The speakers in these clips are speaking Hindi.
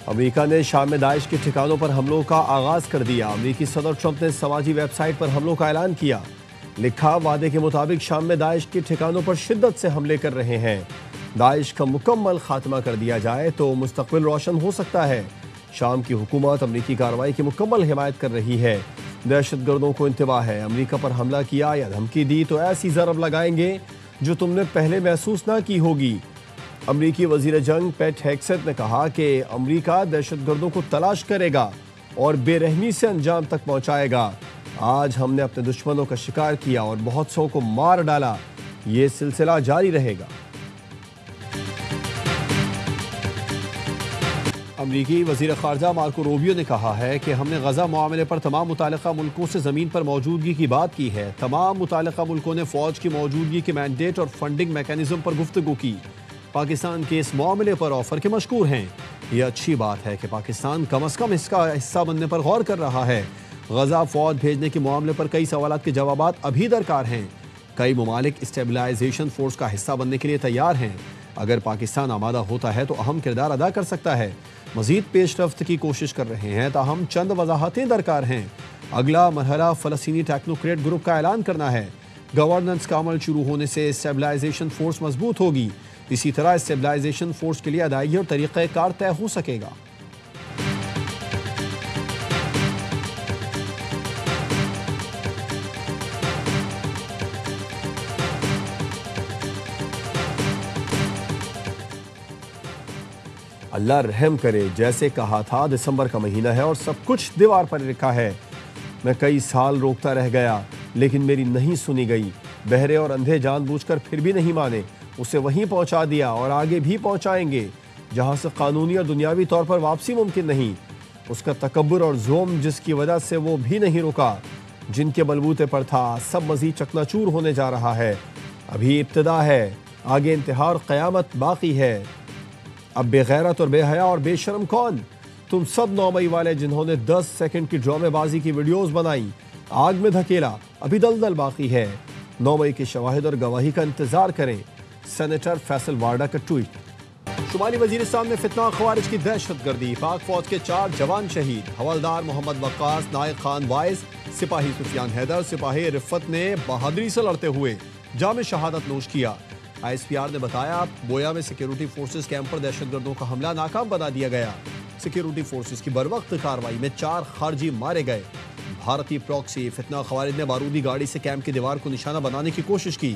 अमेरिका ने शाम में दाइश के ठिकानों पर हमलों का आगाज कर दिया। अमेरिकी सदर ट्रंप ने समाजी वेबसाइट पर हमलों का ऐलान किया। लिखा, वादे के मुताबिक शाम में दाइश के ठिकानों पर शिद्दत से हमले कर रहे हैं। दाइश का मुकम्मल खात्मा कर दिया जाए तो मुस्तकबिल रोशन हो सकता है। शाम की हुकूमत अमरीकी कार्रवाई की मुकम्मल हिमायत कर रही है। दहशतगर्दों को इंतबाह है, अमरीका पर हमला किया या धमकी दी तो ऐसी ज़रब लगाएंगे जो तुमने पहले महसूस ना की होगी। अमरीकी वजीर जंग पेट हेग्सेथ ने कहा कि अमरीका दहशतगर्दों को तलाश करेगा और बेरहमी से अंजाम तक पहुंचाएगा। आज हमने अपने दुश्मनों का शिकार किया और बहुत सौ को मार डाला। ये सिलसिला जारी रहेगा। अमरीकी वजीर खारजा मार्को रूबियो ने कहा है कि हमने गजा मामले पर तमाम मुतालिका मुल्कों से ज़मीन पर मौजूदगी की बात की है। तमाम मुतालिका मुल्कों ने फ़ौज की मौजूदगी के मैंडेट और फंडिंग मैकेनिज्म पर गुफ्तगू की। पाकिस्तान के इस मामले पर ऑफर के मशकूर हैं। यह अच्छी बात है कि पाकिस्तान कम अज़ कम इसका हिस्सा बनने पर गौर कर रहा है। गजा फ़ौज भेजने के मामले पर कई सवालात के जवाबात अभी दरकार हैं। कई ममालिक स्टेबलाइजेशन फोर्स का हिस्सा बनने के लिए तैयार हैं। अगर पाकिस्तान आमादा होता है तो अहम किरदार अदा कर सकता है। मज़ीद पेशरफ्त की कोशिश कर रहे हैं, ताहम चंद वजाहतें दरकार हैं। अगला मरहला फ़लस्तीनी टेक्नोक्रेट ग्रुप का ऐलान करना है। गवर्नेंस का अमल शुरू होने से स्टेबलाइजेशन फोर्स मजबूत होगी। इसी तरह स्टेबलाइजेशन फोर्स के लिए अदायगी और तरीक़ाकार तय हो सकेगा। अल्लाह रहम करे। जैसे कहा था, दिसंबर का महीना है और सब कुछ दीवार पर लिखा है। मैं कई साल रोकता रह गया लेकिन मेरी नहीं सुनी गई। बहरे और अंधे जानबूझकर फिर भी नहीं माने। उसे वहीं पहुंचा दिया और आगे भी पहुंचाएंगे जहां से कानूनी और दुनियावी तौर पर वापसी मुमकिन नहीं। उसका तकब्बुर और ज़ुल्म जिसकी वजह से वो भी नहीं रुका, जिनके बलबूते पर था, सब मज़ीद चकनाचूर होने जा रहा है। अभी इब्तिदा है, आगे इंतहा और क़यामत बाकी है। अब बेगैरत और बेहया और बेशरम कौन? तुम सब 9 मई वाले जिन्होंने 10 सेकंड की ड्रामेबाजी की वीडियोस बनाई, आग में धकेला, अभी दलदल बाकी है। 9 मई के शवाहिद और गवाही का इंतजार करें। सेनेटर फैसल वार्डा का ट्वीट। शुमाली वजीरिस्तान में फितना खवारिज की दहशतगर्दी, पाक फौज के 4 जवान शहीद। हवलदार मोहम्मद वक्कास, नायक खान वाइस, सिपाही सुफियान हैदर, सिपाही रिफत ने बहादुरी से लड़ते हुए जाम शहादत नोश किया। ISPR ने बताया, बोया में सिक्योरिटी फोर्सेस कैंप पर दहशतगर्दों का हमला नाकाम बना दिया गया। सिक्योरिटी फोर्सेस की बरवक्त कार्रवाई में 4 खारजी मारे गए। भारतीय प्रॉक्सी फितना खवारिज ने बारूदी गाड़ी से कैंप की दीवार को निशाना बनाने की कोशिश की।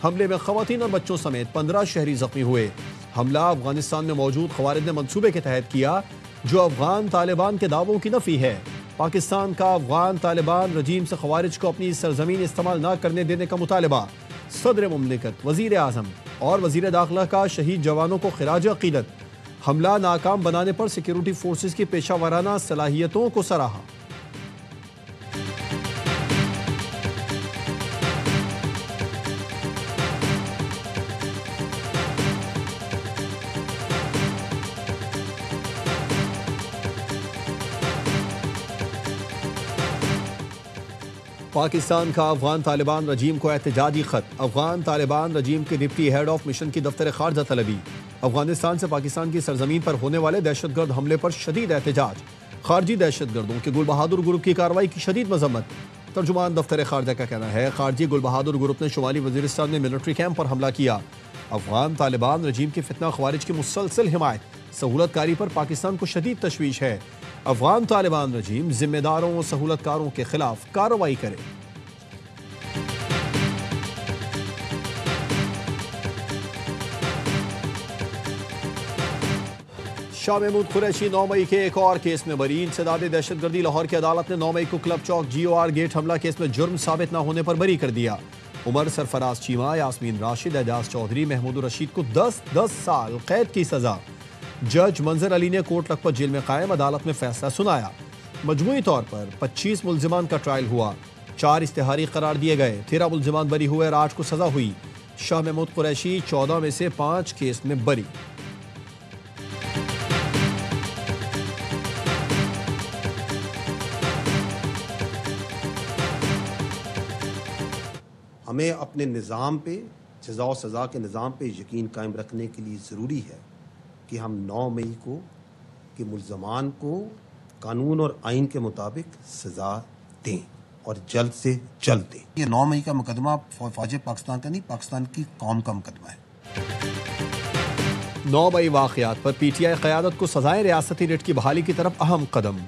हमले में खवातीन और बच्चों समेत 15 शहरी जख्मी हुए। हमला अफगानिस्तान में मौजूद खवारिज ने मंसूबे के तहत किया जो अफगान तालिबान के दावों की नफी है। पाकिस्तान का अफगान तालिबान रजीम से खवारिज को अपनी सरजमीन इस्तेमाल न करने देने का मुतालबा। सदर मुमलिकत, वजीर आजम और वजीर दाखिला का शहीद जवानों को खिराज अकीदत। हमला नाकाम बनाने पर सिक्योरिटी फोर्सेस की पेशा वाराना सलाहियतों को सराहा। पाकिस्तान का अफगान तालिबान रजीम को एहतजाजी खत। अफगान तालिबान रजीम के डिप्टी हेड ऑफ मिशन की दफ्तर खारजा तलबी। अफगानिस्तान से पाकिस्तान की सरजमीन पर होने वाले दहशतगर्द हमले पर शदीद एहतजाज। खारजी दहशतगर्दों के गुल बहादुर ग्रुप की कार्रवाई की शदीद मजम्मत। तर्जुमान दफ्तर खारजा का कहना है, खारजी गुल बहादुर ग्रुप ने शुमाली वजीरिस्तान में मिलिट्री कैंप पर हमला किया। अफगान तालिबान रजीम की फितना खवारिज की मुसलसल हिमायत, सहूलतकारी पर पाकिस्तान को शदीद तशवीश है। अफगान तालिबान रजीम जिम्मेदारों सहूलतकारों के खिलाफ कार्रवाई करे। शाह महमूद कुरैशी 9 मई के एक और केस में बरी। इंसदाद दहशतगर्दी लाहौर की अदालत ने 9 मई को क्लब चौक GOR गेट हमला केस में जुर्म साबित न होने पर बरी कर दिया। उमर सरफराज चीमा, यास्मीन राशिद, एजाज चौधरी, महमूद रशीद को 10 साल कैद की सजा। जज मंजर अली ने कोट लखपत जेल में कायम अदालत में फैसला सुनाया। मजमूई तौर पर 25 मुल्जिमान का ट्रायल हुआ। 4 इश्तिहारी करार दिए गए। 13 मुल्जिमान बरी हुए और 8 को सजा हुई। शाह महमूद कुरैशी 14 में से 5 केस में बरी। हमें अपने निज़ाम पे, सज़ा और सज़ा के निज़ाम पे यकीन कायम रखने के लिए ज़रूरी है कि हम 9 मई को कि मुल्ज़मान को कानून और आइन के मुताबिक सज़ा दें और जल्द से जल्द दें। ये 9 मई का मुकदमा फौज पाकिस्तान का नहीं, पाकिस्तान की कौम का मुकदमा है। 9 मई वाक़यात पर पीटीआई क़यादत को सजाएं रियासती रिट की बहाली की तरफ अहम कदम।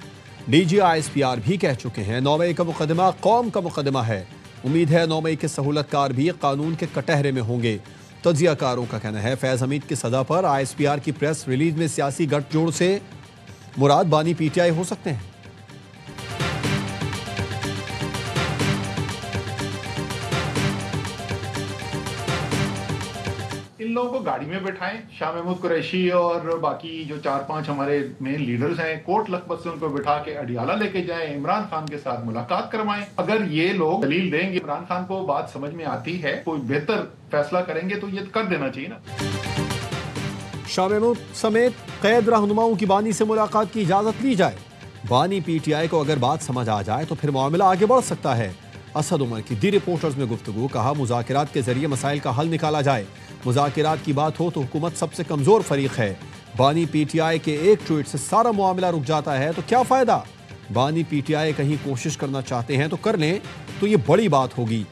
DGISPR भी कह चुके हैं 9 मई का मुकदमा कौम का मुकदमा है। उम्मीद है 9 मई के सहूलतकार भी कानून के कटहरे में होंगे। तज्जियाकारों का कहना है फैज़ हमीद की सज़ा पर ISPR की प्रेस रिलीज में सियासी गठजोड़ से मुराद बानी PTI हो सकते हैं। इन लोगों को गाड़ी में बैठाएं, शाह महमूद कुरैशी और बाकी जो 4-5 हमारे मेन लीडर्स हैं, कोट लखपत से उनको बैठा के अडियाला लेके जाएं, इमरान खान के साथ मुलाकात करवाएं। अगर ये लोग दलील देंगे, इमरान खान को बात समझ में आती है, कोई बेहतर फैसला करेंगे तो ये कर देना चाहिए ना। शाह महमूद समेत कैद रहनुमाओं की बानी से मुलाकात की इजाजत ली जाए। बानी PTI को अगर बात समझ आ जाए तो फिर मामला आगे बढ़ सकता है। असद उमर की दी रिपोर्टर्स में गुफ्तगू, कहा मुज़ाकरात के जरिए मसाइल का हल निकाला जाए। मुज़ाकरात की बात हो तो हुकूमत सबसे कमजोर फरीक है। बानी PTI के एक ट्वीट से सारा मामला रुक जाता है तो क्या फायदा। बानी PTI कहीं कोशिश करना चाहते हैं तो कर लें, तो ये बड़ी बात होगी।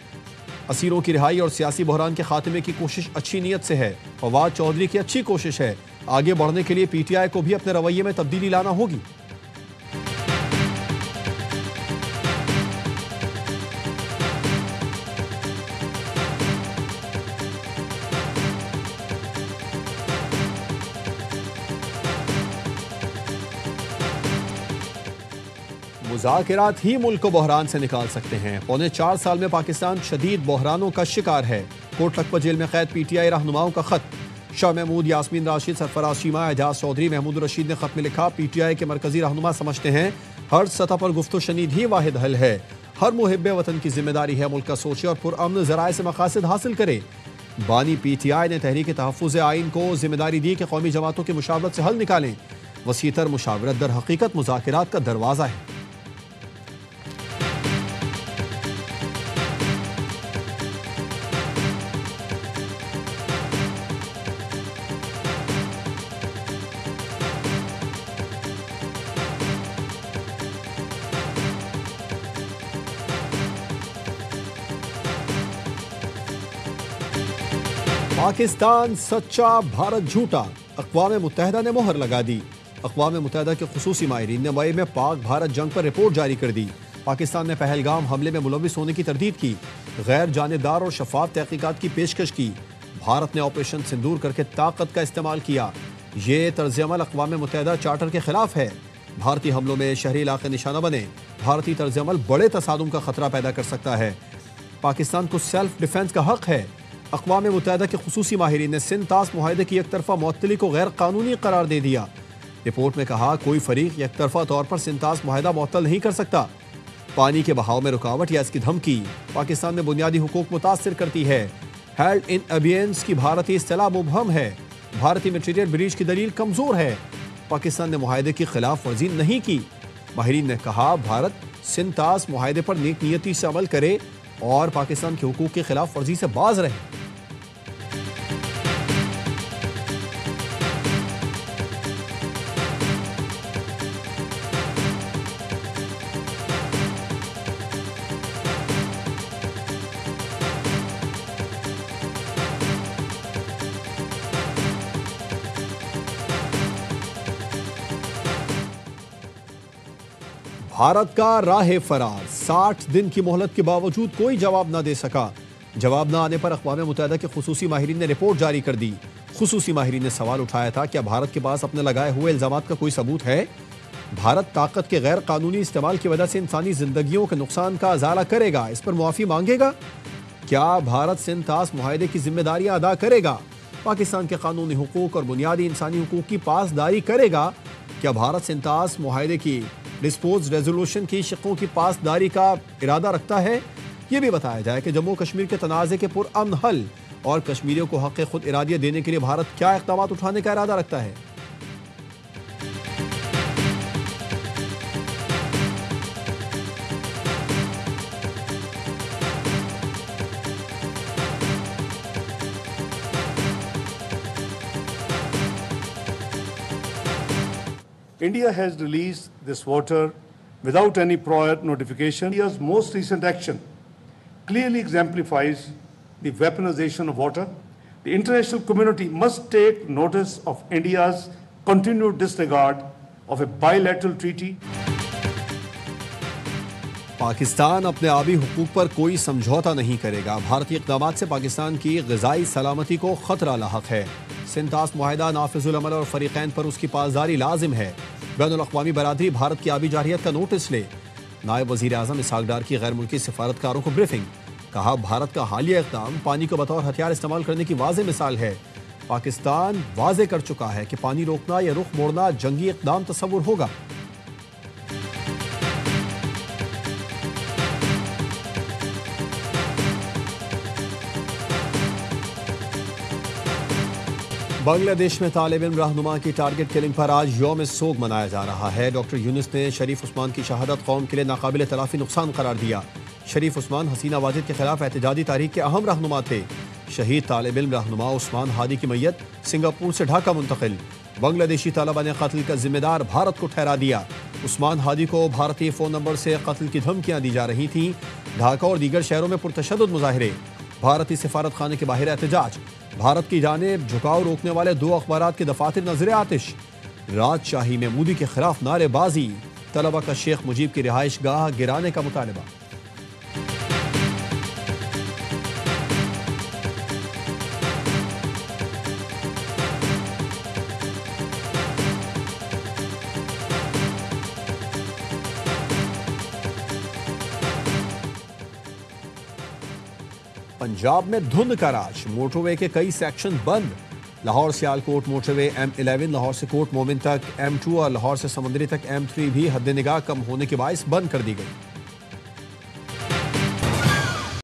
असीरों की रिहाई और सियासी बहरान के खात्मे की कोशिश अच्छी नीयत से है। फवाद चौधरी की अच्छी कोशिश है। आगे बढ़ने के लिए PTI को भी अपने रवैये में तब्दीली लाना होगी। मुज़ाकरात ही मुल्क को बहरान से निकाल सकते हैं। पौने 4 साल में पाकिस्तान शदीद बहरानों का शिकार है। कोट लखपत जेल में कैद PTI रहनुमाओं का खत। शाह महमूद, यास्मीन राशिद, सरफराज शीमा, एजाज चौधरी, महमूद रशीद ने खत में लिखा, PTI के मरकजी रहनुमा समझते हैं हर सतह पर गुफ्तो शनीद ही वाहिद हल है। हर मुहिब्बे वतन की जिम्मेदारी है मुल्क का सोचे और पुरअमन ज़राए से मकासद हासिल करे। बानी PTI ने तहरीक तहफ़्फ़ुज़ आइन को जिम्मेदारी दी कि कौमी जमातों की मुशावरत से हल निकालें। वसीतर मुशावरत दर हकीकत मुज़ाकरात का दरवाज़ा है। पाकिस्तान सच्चा, भारत झूठा, अक़वाम मुत्तहिदा ने मोहर लगा दी। अक़वाम मुत्तहिदा के खुसूसी माहिरीन ने मई में पाक भारत जंग पर रिपोर्ट जारी कर दी। पाकिस्तान ने पहलगाम हमले में मुलविस होने की तरदीद की, गैर जानिबदार और शफाफ तहकीकात की पेशकश की। भारत ने ऑपरेशन सिंदूर करके ताकत का इस्तेमाल किया। ये तर्ज अमल अक़वाम मुत्तहिदा चार्टर के खिलाफ है। भारतीय हमलों में शहरी इलाके निशाना बने। भारतीय तर्ज अमल बड़े तसादुम का खतरा पैदा कर सकता है। पाकिस्तान को सेल्फ डिफेंस का हक है। अक़वाम मुत्तहिदा के खुसूसी माहिरीन ने सिंध तास मुआहदे की एकतरफा मुअत्तली को गैर कानूनी करार दे दिया। रिपोर्ट में कहा, कोई फरीक एकतरफा तौर पर सिंध तास मुआहदा मुअत्तल नहीं कर सकता। पानी के बहाव में रुकावट या इसकी धमकी पाकिस्तान में बुनियादी हुकूक मुतासिर करती है। हेल्ड इन अबियंस की भारतीय इस्तिलाह मुबहम है। भारतीय मटीरियल ब्रीच की दलील कमजोर है। पाकिस्तान ने मुआहदे की खिलाफ वर्जी नहीं की। माहिरीन ने कहा, भारत सिंध तास मुआहदे पर नेक नियती से अमल करे और पाकिस्तान के हुकूक की खिलाफ वर्जी से बाज रहे। भारत का राह फरार, 60 दिन की मोहलत के बावजूद कोई जवाब न दे सका। जवाब न आने पर अक़वाम मुत्तहिदा के खुसूसी माहिरीन ने रिपोर्ट जारी कर दी। खुसूसी माहिरीन ने सवाल उठाया था, क्या भारत के पास अपने लगाए हुए इल्ज़ामात का कोई सबूत है? भारत ताकत के गैर कानूनी इस्तेमाल की वजह से इंसानी जिंदगियों के नुकसान का अजाला करेगा, इस पर मुआफ़ी मांगेगा? क्या भारत सिंध तास मुआहदे की जिम्मेदारियां अदा करेगा? पाकिस्तान के कानूनी हुकूक और बुनियादी इंसानी हुकूक की पासदारी करेगा? क्या भारत सिंध तास मुआहदे की डिस्पोज रेजोल्यूशन की शिकों की पासदारी का इरादा रखता है? यह भी बताया जाए कि जम्मू कश्मीर के तनाज़े के पुरअमन हल और कश्मीरियों को हक़ खुद इरादियत देने के लिए भारत क्या इक़दाम उठाने का इरादा रखता है। India has released this water without any prior notification. India's most recent action clearly exemplifies the weaponization of water. The international community must take notice of India's continued disregard of a bilateral treaty. Pakistan अपने आबी हुकूक पर कोई समझौता नहीं करेगा। भारतीय इक़दामात से पाकिस्तान की ग़िज़ाई सलामती को ख़तरा लाहक है। सिंतास मुआहिदा नाफिजुल अमल और फ़रीक़ैन पर उसकी पासदारी लाजिम है। बैनुल अक़वामी बरादरी भारत की आबी जारियत का नोटिस ले। नायब वज़ीर आज़म इसहाक़ डार की गैर मुल्की सिफारतकारों को ब्रीफिंग। कहा, भारत का हालिया इक़दाम पानी को बतौर हथियार इस्तेमाल करने की वाज़ेह मिसाल है। पाकिस्तान वाज़ेह कर चुका है कि पानी रोकना या रुख मोड़ना जंगी इक़दाम तस्वुर होगा। बांग्लादेश में तालिब इल्म रहनुमा की टारगेट किलिंग पर आज यौम सोग मनाया जा रहा है। डॉक्टर यूनुस ने शरीफ उस्मान की शहादत कौम के लिए नाकाबिल तलाफी नुकसान करार दिया। शरीफ उस्मान हसीना वाजिद के खिलाफ एहतजाजी तारीख के अहम रहनुमा थे। शहीद तालिब इल्म रहनुमा उस्मान हादी की मैयत सिंगापुर से ढाका मुंतकिल। बांग्लादेशी तालिबा ने कत्ल का जिम्मेदार भारत को ठहरा दिया। उस्मान हादी को भारतीय फ़ोन नंबर से कत्ल की धमकियां दी जा रही थीं। ढाका और दीगर शहरों में पुरतशद्दुद मुजाहिरे। भारतीय सिफारत खाने के बाहर एहतजाज। भारत की जानिब झुकाव रोकने वाले 2 अखबारात के दफातर नजर आतिश। राजशाही में मोदी के खिलाफ नारेबाजी। तलबा का शेख मुजीब की रिहाइश गाह गिराने का मुतालबा। पंजाब में धुंध का राज। मोटरवे के कई सेक्शन बंद। लाहौर सियालकोट मोटरवे M11 लाहौर से कोट मोमिन तक, M2 और लाहौर से समंदरी तक M3 भी हद निगाह कम होने के बायस बंद कर दी गई।